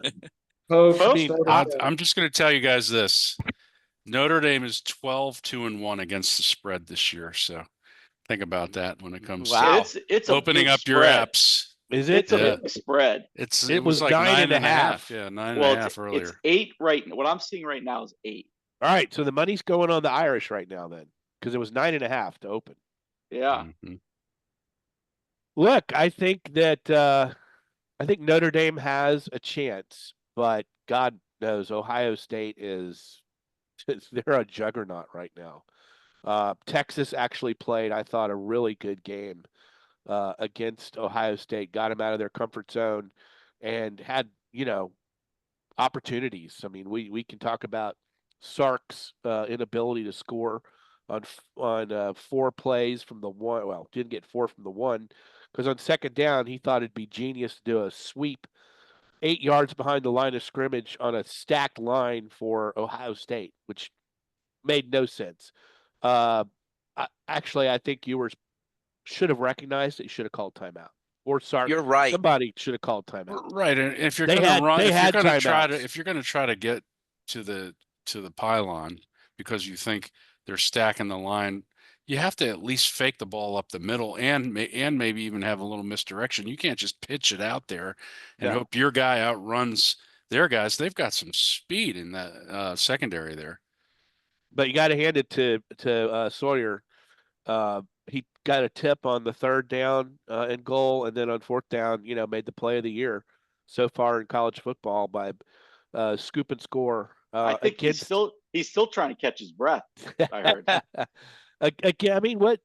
I'm just going to tell you guys this. Notre Dame is 12-2-1 against the spread this year. So think about that when it comes Wow. to It's opening up your apps. Is it? It's a big spread. It was like 9.5. Yeah, 9.5 earlier. It's 8 right now. What I'm seeing right now is 8. All right, so the money's going on the Irish right now then, because it was 9.5 to open. Yeah. Mm-hmm. Look, I think Notre Dame has a chance, but God knows Ohio State they're a juggernaut right now. Texas actually played, I thought, a really good game against Ohio State, got them out of their comfort zone and had, opportunities. I mean, we can talk about Sark's inability to score on 4 plays from the one. Well, didn't get 4 from the one, because on second down, he thought it'd be genius to do a sweep 8 yards behind the line of scrimmage on a stacked line for Ohio State, which made no sense. I think Ewers should have recognized it. He should have called timeout. Or sorry, You're right. somebody should have called timeout. Right. And if you're They going to had- run, they if you're had going to try to, timeouts. if you're going to try to get to the pylon because you think they're stacking the line, you have to at least fake the ball up the middle and maybe even have a little misdirection. You can't just pitch it out there and No. hope your guy outruns their guys. They've got some speed in that secondary there. But you got to hand it to Sawyer. He got a tip on the third down and goal, and then on fourth down, made the play of the year so far in college football by scoop and score. I think he's still trying to catch his breath. I heard. Again, I mean, what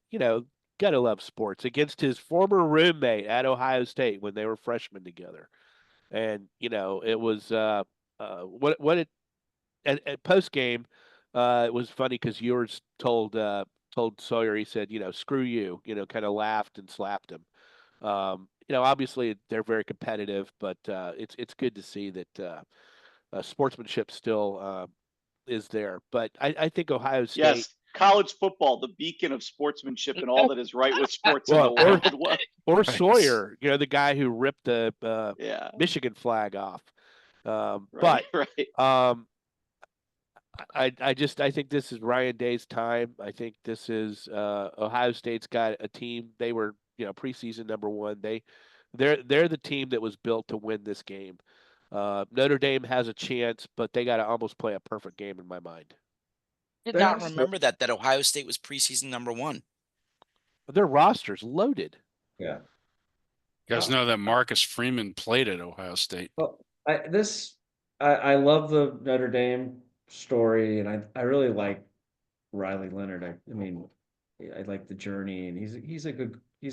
gotta love sports against his former roommate at Ohio State when they were freshmen together, and it was what it at post game. It was funny because yours told Sawyer, he said, screw you, kind of laughed and slapped him. Obviously they're very competitive, but it's good to see that sportsmanship still is there. But I think Ohio State. Yes, college football, the beacon of sportsmanship and all that is right with sports in the world. Or Sawyer, the guy who ripped the Michigan flag off. Right. I think this is Ryan Day's time. I think this is Ohio State's got a team. They were preseason number one. They're the team that was built to win this game. Notre Dame has a chance, but they got to almost play a perfect game in my mind. I did not remember that Ohio State was preseason number one. Their roster's loaded. Yeah. You guys know that Marcus Freeman played at Ohio State. Well, I love the Notre Dame story, and I really like Riley Leonard. I mean, I like the journey, and he's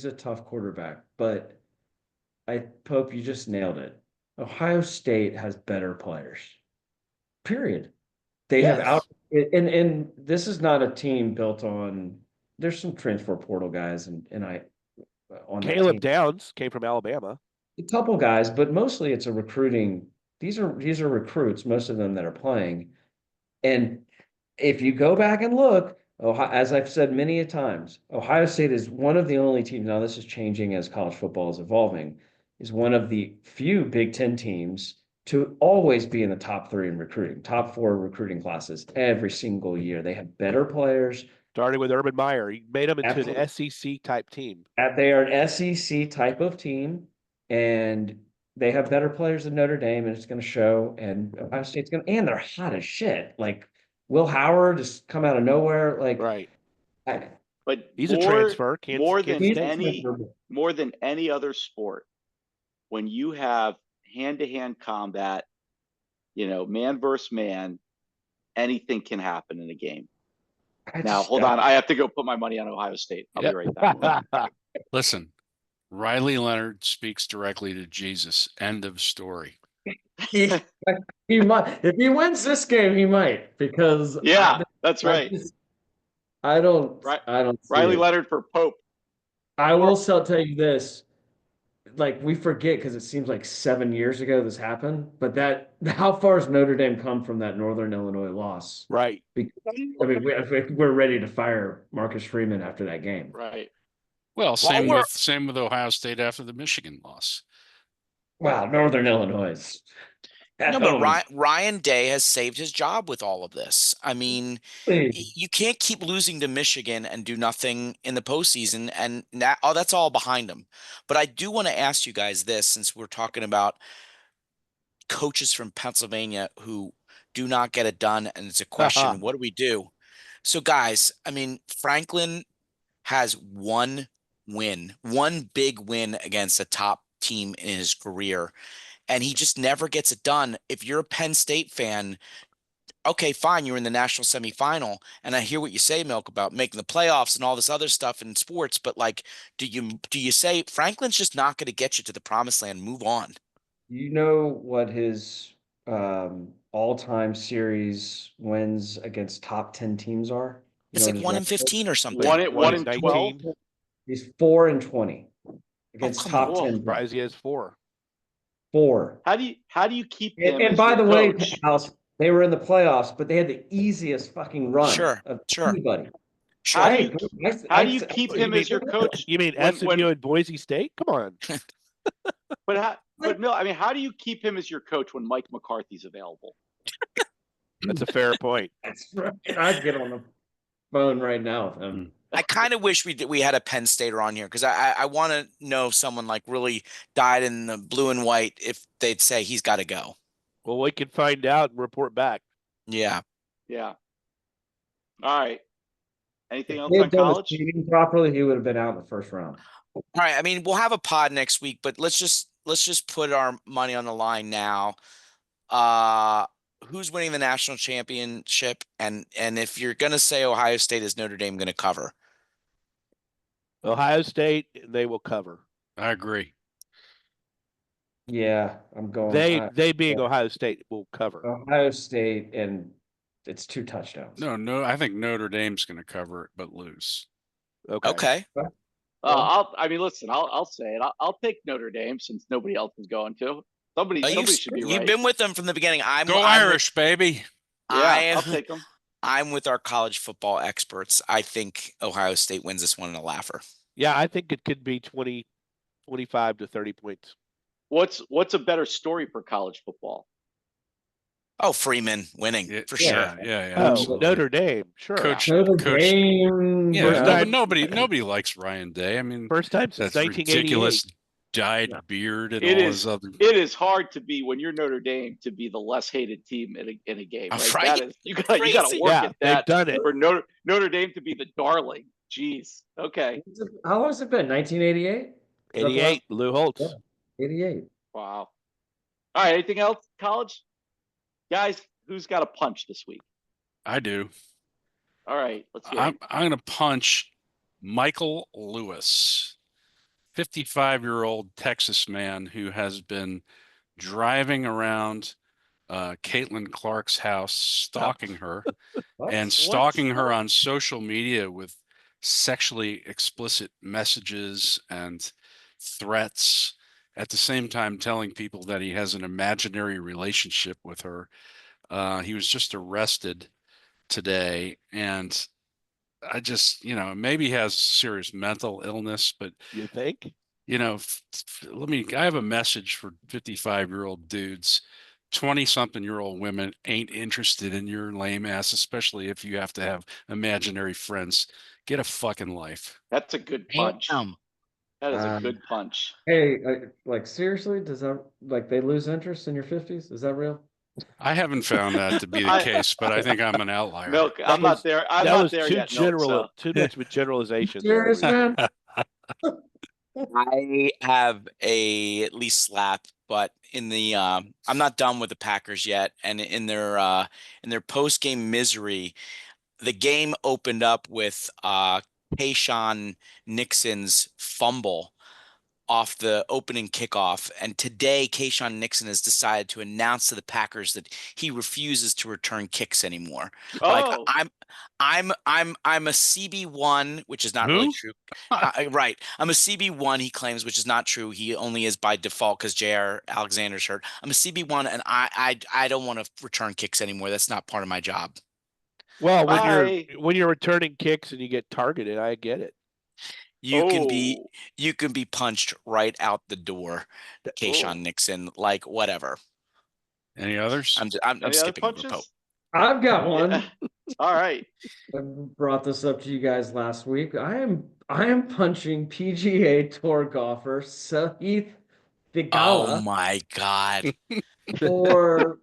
a tough quarterback. But Pope, you just nailed it. Ohio State has better players. Period. They have and this is not a team built on. There's some transfer portal guys, on Caleb Downs came from Alabama. A couple guys, but mostly it's a recruiting. These are recruits, most of them that are playing. And if you go back and look, as I've said many a times, Ohio State is one of the only teams. Now this is changing as college football is evolving. Is one of the few Big Ten teams to always be in the top 3 in recruiting, top 4 recruiting classes every single year. They have better players. Starting with Urban Meyer, he made them into an SEC type team. They are an SEC type of team, and they have better players than Notre Dame, and it's going to show. And Ohio State's going to, and they're hot as shit. Like Will Howard just come out of nowhere. Like right. But he's a transfer. More than any other sport, when you have hand-to-hand combat, man versus man, anything can happen in a game. Now, hold on. I have to go put my money on Ohio State. I'll be right back. Listen, Riley Leonard speaks directly to Jesus. End of story. He might. If he wins this game, he might. Because that's right. I don't. Riley Leonard for Pope. I will tell you this. Like, we forget because it seems like 7 years ago this happened, but how far has Notre Dame come from that Northern Illinois loss? Right. Because, we're ready to fire Marcus Freeman after that game. Right. Well, same with Ohio State after the Michigan loss. Wow, Northern Illinois. But Ryan Day has saved his job with all of this. I mean, you can't keep losing to Michigan and do nothing in the postseason, and that's all behind him. But I do want to ask you guys this, since we're talking about coaches from Pennsylvania who do not get it done, and it's a question, what do we do? So, guys, I mean, Franklin has one big win against a top team in his career. And he just never gets it done. If you're a Penn State fan, okay, fine, you're in the national semifinal. And I hear what you say, Milk, about making the playoffs and all this other stuff in sports. But like, do you say Franklin's just not going to get you to the promised land? Move on. You know what his all-time series wins against top 10 teams are? It's like 1 in 15 or something. 1 in 12. He's 4-20 against top 10. Surprise, he has 4. 4. How do you keep him? And by the way, House, they were in the playoffs, but they had the easiest fucking run of anybody. Sure. How do you I- how do you keep You him as your coach? You mean when- SMU and Boise State? Come on. But Mill, I mean, how do you keep him as your coach when Mike McCarthy's available? That's a fair point. That's right. I'd get on the phone right now with him. I kind of wish we had a Penn Stater on here because I want to know if someone like really died in the blue and white if they'd say he's got to go. Well, we can find out and report back. Yeah. Yeah. All right. Anything else If he on had done his college? cheating properly, he would have been out in the first round. All right. I mean, we'll have a pod next week, but let's just put our money on the line now. Who's winning the national championship? And if you're gonna say Ohio State, is Notre Dame gonna cover? Ohio State, they will cover. I agree. Yeah, I'm going. They being Ohio State will cover. Ohio State, and it's 2 touchdowns. No, I think Notre Dame's going to cover it, but lose. Okay. I mean, listen, I'll say it. I'll take Notre Dame since nobody else is going to. Somebody should be right. You've been with them from the beginning. Go Irish, baby. Yeah, I'll take them. I'm with our college football experts. I think Ohio State wins this one in a laugher. Yeah, I think it could be 20, 25 to 30 points. What's a better story for college football? Oh, Freeman winning Yeah, for yeah, sure. Yeah, Oh, absolutely. Notre Dame, sure. Coach, Notre Coach. Dame. Yeah, First time- nobody likes Ryan Day. I mean, First time since that's 1988. ridiculous. Dyed beard and It all is. his other. It is hard to be when you're Notre Dame to be the less hated team in a game. Right? Right. That is you got to Crazy. work Yeah, at they've that done it. for Notre Dame to be the darling. Jeez. Okay. How long has it been? 1988? 88, Lou Holtz. Yeah. 88. Wow. All right. Anything else? College guys, who's got a punch this week? I do. All right. Let's hear. I'm going to punch Michael Lewis, 55-year-old Texas man who has been driving around Caitlin Clark's house, stalking her, and stalking her on social media with sexually explicit messages and threats, at the same time telling people that he has an imaginary relationship with her. He was just arrested today, and I just, maybe he has serious mental illness, but You think? I have a message for 55-year-old dudes. 20-something-year-old women ain't interested in your lame ass, especially if you have to have imaginary friends. Get a fucking life. That's a good punch. Damn. That is a good punch. Hey, seriously, does that they lose interest in your 50s? Is that real? I haven't found that to be the case, but I think I'm an outlier. Milk, I'm not there. I'm that not was there too yet. Milk, so. too much of a generalization. there, Serious, Lou. man? I have a at least slap, but in the I'm not done with the Packers yet, and in their post game misery, the game opened up with Kayshawn Nixon's fumble off the opening kickoff, and today Kayshawn Nixon has decided to announce to the Packers that he refuses to return kicks anymore. Like Oh, I'm a CB1, which is not really true. Right. I'm a CB1, he claims, which is not true. He only is by default because J.R. Alexander's hurt. I'm a CB1, and I don't want to return kicks anymore. That's not part of my job. Well, when you're returning kicks and you get targeted, I get it. You can be punched right out the door, Kayshawn Nixon, like whatever. Any others? I'm Any other skipping over punches? Pope. I've got one. Yeah. All right. I brought this up to you guys last week. I am punching PGA Tour golfer Sahith Oh Theegala my God. for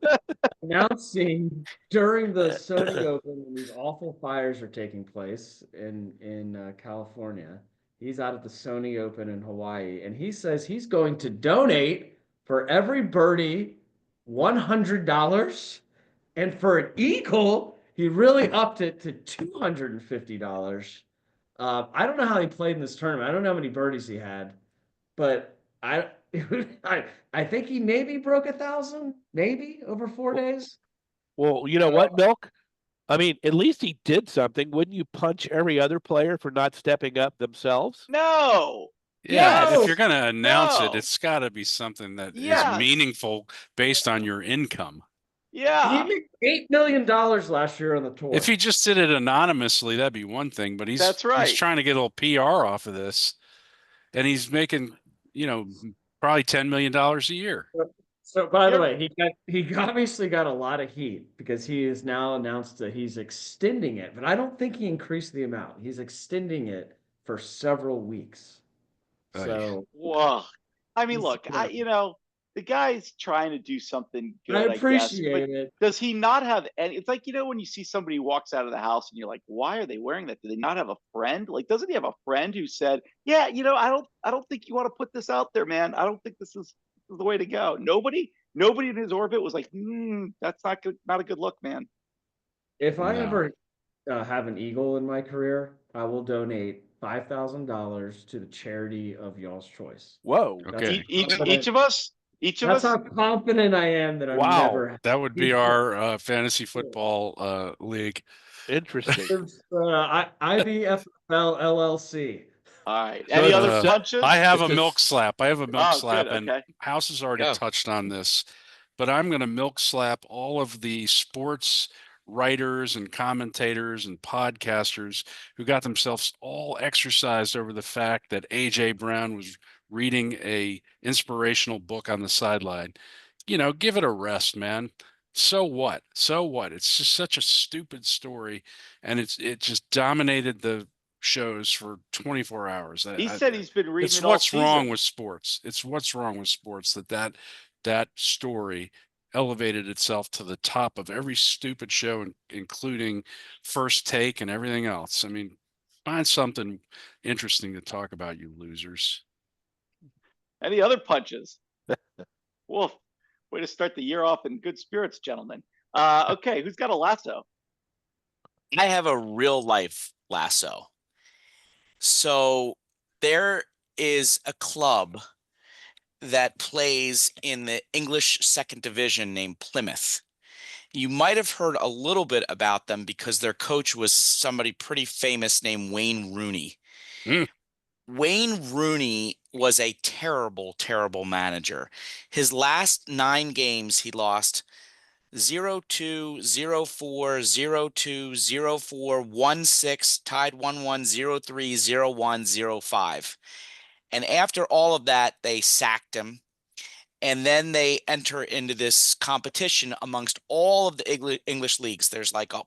announcing during the Sony Open when these awful fires are taking place in California. He's out at the Sony Open in Hawaii, and he says he's going to donate for every birdie $100, and for an eagle, he really upped it to $250. I don't know how he played in this tournament. I don't know how many birdies he had, but I think he maybe broke 1,000, maybe over 4 days. Well, you know what, Milk? I mean, at least he did something. Wouldn't you punch every other player for not stepping up themselves? No. Yeah, Yes. if you're going to announce No. it, it's got to be something that Yes. is meaningful based on your income. He Yeah, made $8 million last year on the tour. If he just did it anonymously, that'd be one thing, but that's he's right. trying to get a little PR off of this, and he's making, probably $10 million a year. So, by the Yeah. way, he obviously got a lot of heat because he has now announced that he's extending it, but I don't think he increased the amount. He's extending it for several weeks. Aye. So Whoa. I mean, He's- look, the guy's trying to do something I good, I guess. But appreciate it. does he not have any? It's like, when you see somebody who walks out of the house and you're like, why are they wearing that? Do they not have a friend? Like, doesn't he have a friend who said, yeah, I don't think you want to put this out there, man. I don't think this is the way to go. Nobody in his orbit was like, that's not good, not a good look, man. If I No. ever have an eagle in my career, I will donate $5,000 to the charity of y'all's choice. Whoa. Okay. Each of us, That's how confident I am that I'm Wow. never. That would be our fantasy football league. Interesting. It's, IBFL LLC. All right. So Any it's other a- punches? I have It's a a milk slap. I have a milk Oh, slap, good. and Okay. House has already Go. touched on this, but I'm going to milk slap all of the sports writers and commentators and podcasters who got themselves all exercised over the fact that AJ Brown was reading a inspirational book on the sideline. Give it a rest, man. So what? So what? It's just such a stupid story, and it just dominated the shows for 24 hours. He said he's been reading It's it all what's wrong season. with sports. It's what's wrong with sports that story elevated itself to the top of every stupid show, including First Take and everything else. I mean, find something interesting to talk about, you losers. Any other punches? Wolf, way to start the year off in good spirits, gentlemen. Okay, who's got a lasso? I have a real life lasso. So there is a club that plays in the English second division named Plymouth. You might have heard a little bit about them because their coach was somebody pretty famous named Wayne Rooney. Mm. Wayne Rooney was a terrible, terrible manager. His last 9 games, he lost 0-2, 0-4, 0-2, 0-4, 1-6, tied 1-1, 0-3, 0-1, 0-5. And after all of that, they sacked him. And then they enter into this competition amongst all of the English leagues. There's like a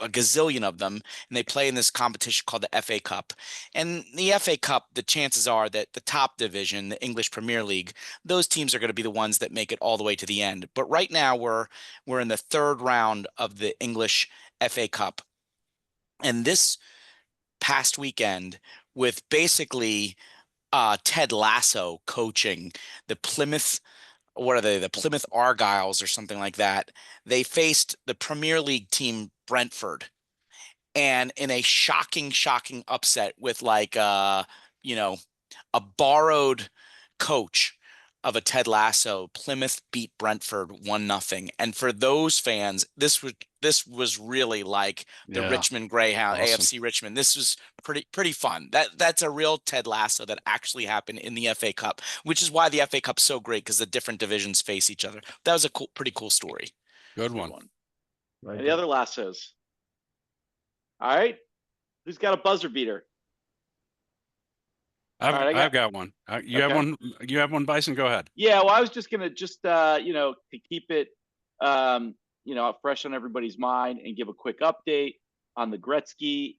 gazillion of them, and they play in this competition called the FA Cup. And the FA Cup, the chances are that the top division, the English Premier League, those teams are going to be the ones that make it all the way to the end. But right now we're in the 3rd round of the English FA Cup. And this past weekend, with basically Ted Lasso coaching the Plymouth, what are they? The Plymouth Argyles or something like that. They faced the Premier League team Brentford, and in a shocking upset with a borrowed coach of a Ted Lasso, Plymouth beat Brentford 1-0. And for those fans, this was really like the Yeah. Richmond Greyhound, Awesome. AFC Richmond. This was pretty fun. That's a real Ted Lasso that actually happened in the FA Cup, which is why the FA Cup's so great, because the different divisions face each other. That was a pretty cool story. Good one. Right Any there. other lassos? All right. Who's got a buzzer beater? I've got one. You have Okay. one. You have one, Bison. Go ahead. Yeah, well, I was just gonna to keep it fresh on everybody's mind and give a quick update on the Gretzky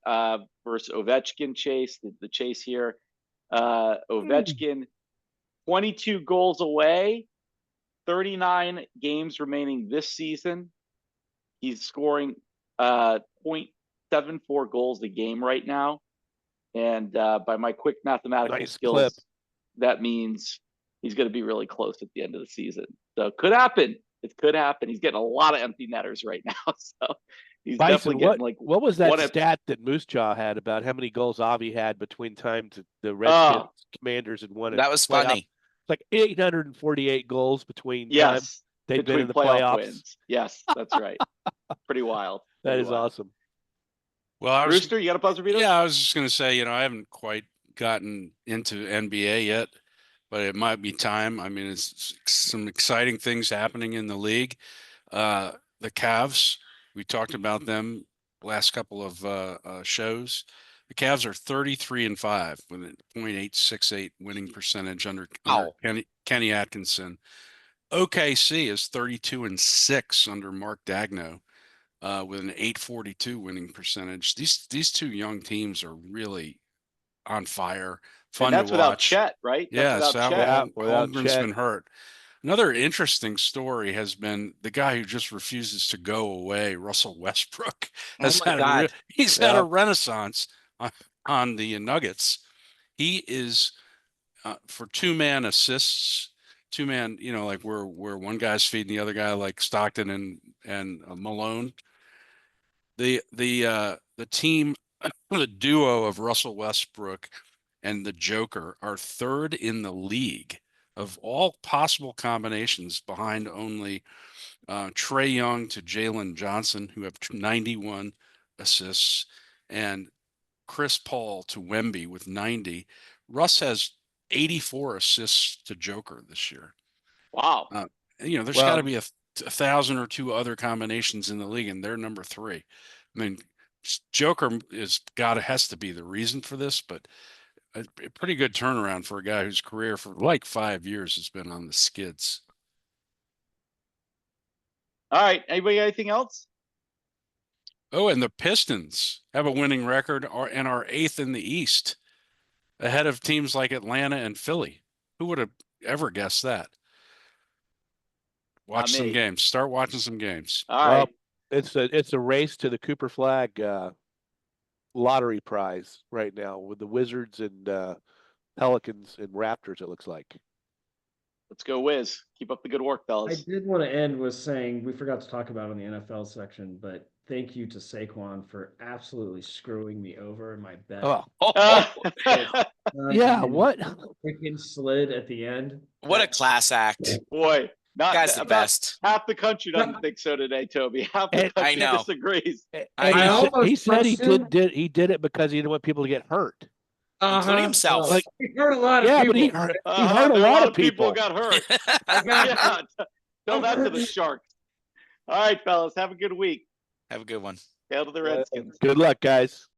versus Ovechkin chase, the chase here. Ovechkin, 22 goals away, 39 games remaining this season. He's scoring 0.74 goals a game right now. And by my quick mathematical Nice skills, clip. that means he's going to be really close at the end of the season. So it could happen. It could happen. He's getting a lot of empty netters right now. So he's Bison, definitely getting like what was that one stat that Moose Jaw had about how many goals Avi had between times the Redskins Commanders had won? That was playoff? funny. It's like 848 goals between times yes, they've been between in the playoff playoffs. wins. Yes, that's right. Pretty wild. That Pretty is wild. awesome. Well, Rooster, you got a buzzer beater? Yeah, I was just going to say, I haven't quite gotten into NBA yet, but it might be time. I mean, it's some exciting things happening in the league. the Cavs. We talked about them last couple of shows. The Cavs are 33-5 with a .868 winning percentage under Wow. Kenny Atkinson. OKC is 32-6 under Mark Dagno with an .842 winning percentage. These two young teams are really on fire. Fun And that's to without watch. Chet, right? That's Yeah, without Sal Chet. without Holmgren's Chet. been hurt. Another interesting story has been the guy who just refuses to go away, Russell Westbrook, has Oh my had God. he's had a Yep. renaissance on the Nuggets. He is for two-man assists, two-man, like where one guy's feeding the other guy, like Stockton and Malone. The team, the duo of Russell Westbrook and the Joker are third in the league of all possible combinations, behind only Trae Young to Jalen Johnson, who have 91 assists, and Chris Paul to Wemby with 90. Russ has 84 assists to Joker this year. Wow. There's got to be a 1,000 or two other combinations in the league, and they're number 3. I mean, Joker has to be the reason for this, but a pretty good turnaround for a guy whose career for like 5 years has been on the skids. All right. Anybody got anything else? Oh, and the Pistons have a winning record and are 8th in the East, ahead of teams like Atlanta and Philly. Who would have ever guessed that? Watch some games. Start watching some games. All right. It's a race to the Cooper Flag lottery prize right now with the Wizards and Pelicans and Raptors, it looks like. Let's go, Wiz. Keep up the good work, I fellas. did want to end with saying we forgot to talk about it in the NFL section, but thank you to Saquon for absolutely screwing me over in my bet. Yeah, what? Freaking slid at the end. What a class act. Boy, Guy's the best. Half the country doesn't think so today, Toby. Half the I country know. disagrees. He said he did it because he didn't want people to get hurt. Including himself. Like, he hurt a lot of people. But he hurt a lot of people. Got hurt. Yeah, tell that to the Sharks. All right, fellas. Have a good week. Have a good one. Hail to the Redskins. Good luck, guys.